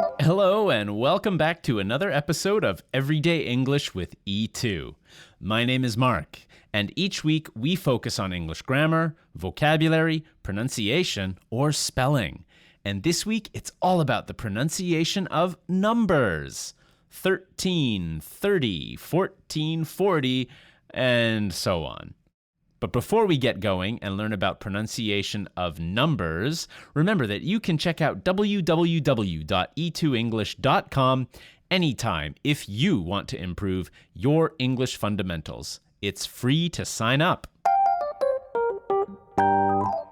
Hello, and welcome back to another episode of Everyday English with E2. My name is Mark, and each week we focus on English grammar, vocabulary, pronunciation, or spelling. And this week it's all about the pronunciation of numbers. 13, 30, 14, 40, and so on. But before we get going and learn about pronunciation of numbers, remember that you can check out www.e2english.com anytime if you want to improve your English fundamentals. It's free to sign up.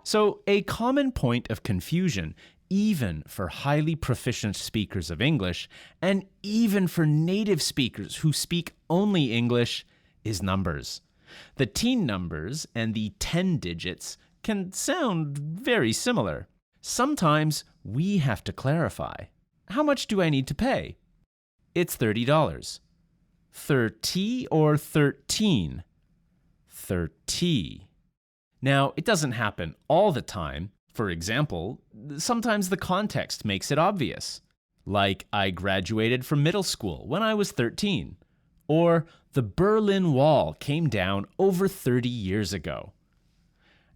So, a common point of confusion, even for highly proficient speakers of English, and even for native speakers who speak only English, is numbers. The teen numbers and the 10 digits can sound very similar. Sometimes we have to clarify. How much do I need to pay? It's $30. 30 or 13? 30. Now, it doesn't happen all the time. For example, sometimes the context makes it obvious. Like, I graduated from middle school when I was 13. Or, the Berlin Wall came down over 30 years ago.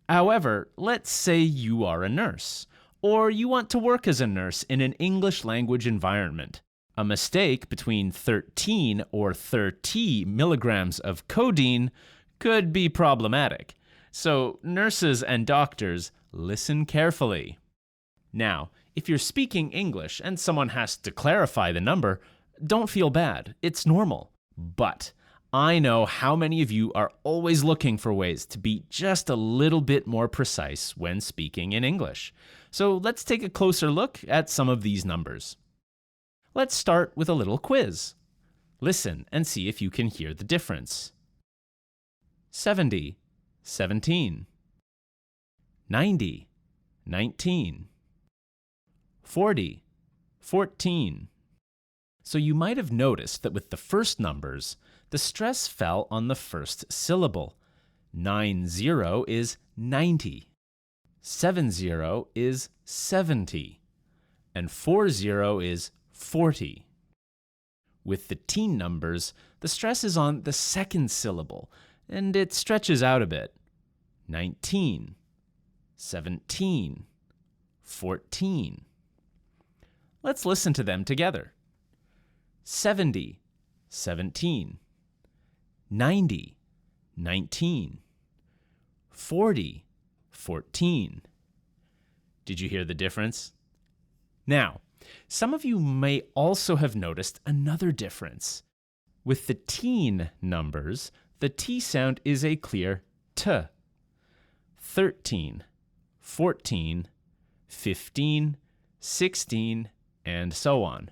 However, let's say you are a nurse, or you want to work as a nurse in an English language environment. A mistake between 13 or 30 milligrams of codeine could be problematic. So, nurses and doctors, listen carefully. Now, if you're speaking English and someone has to clarify the number, don't feel bad. It's normal. But I know how many of you are always looking for ways to be just a little bit more precise when speaking in English. So let's take a closer look at some of these numbers. Let's start with a little quiz. Listen and see if you can hear the difference. 70, 17. 90, 19. 40, 14. So you might have noticed that with the first numbers, the stress fell on the first syllable. 90 is 90. 70 is 70. And 40 is 40. With the teen numbers, the stress is on the second syllable, and it stretches out a bit. 19. 17. 14. Let's listen to them together. 70, 17. 90, 19. 40, 14. Did you hear the difference? Now, some of you may also have noticed another difference. With the teen numbers, the T sound is a clear T. 13, 14, 15, 16, and so on.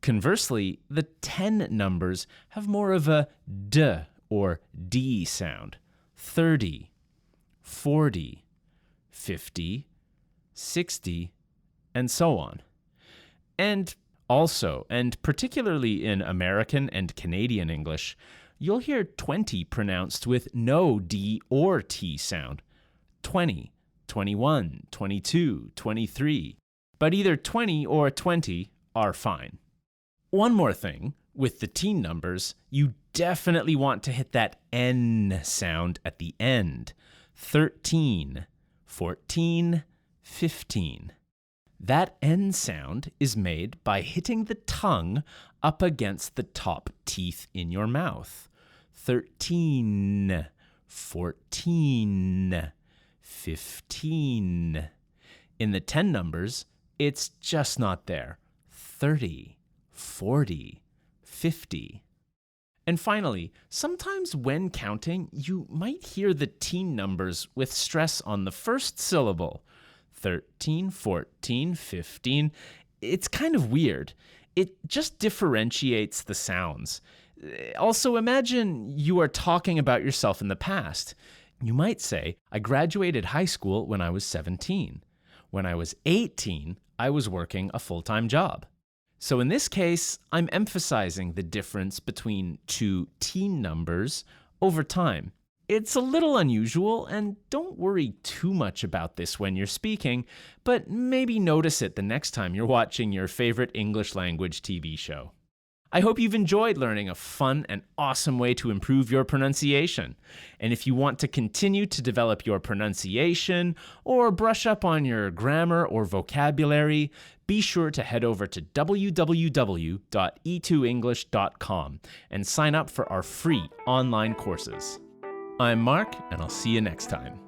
Conversely, the 10 numbers have more of a D or D sound. 30, 40, 50, 60, and so on. And also, and particularly in American and Canadian English, you'll hear 20 pronounced with no D or T sound. 20, 21, 22, 23. But either 20 or 20 are fine. One more thing, with the teen numbers, you definitely want to hit that N sound at the end. 13, 14, 15. That N sound is made by hitting the tongue up against the top teeth in your mouth. 13, 14, 15. In the 10 numbers, it's just not there. 30. 40, 50. And finally, sometimes when counting, you might hear the teen numbers with stress on the first syllable. 13, 14, 15. It's kind of weird. It just differentiates the sounds. Also, imagine you are talking about yourself in the past. You might say, I graduated high school when I was 17. When I was 18, I was working a full-time job. So in this case, I'm emphasizing the difference between two teen numbers over time. It's a little unusual, and don't worry too much about this when you're speaking, but maybe notice it the next time you're watching your favorite English language TV show. I hope you've enjoyed learning a fun and awesome way to improve your pronunciation. And if you want to continue to develop your pronunciation or brush up on your grammar or vocabulary, be sure to head over to www.e2english.com and sign up for our free online courses. I'm Mark, and I'll see you next time.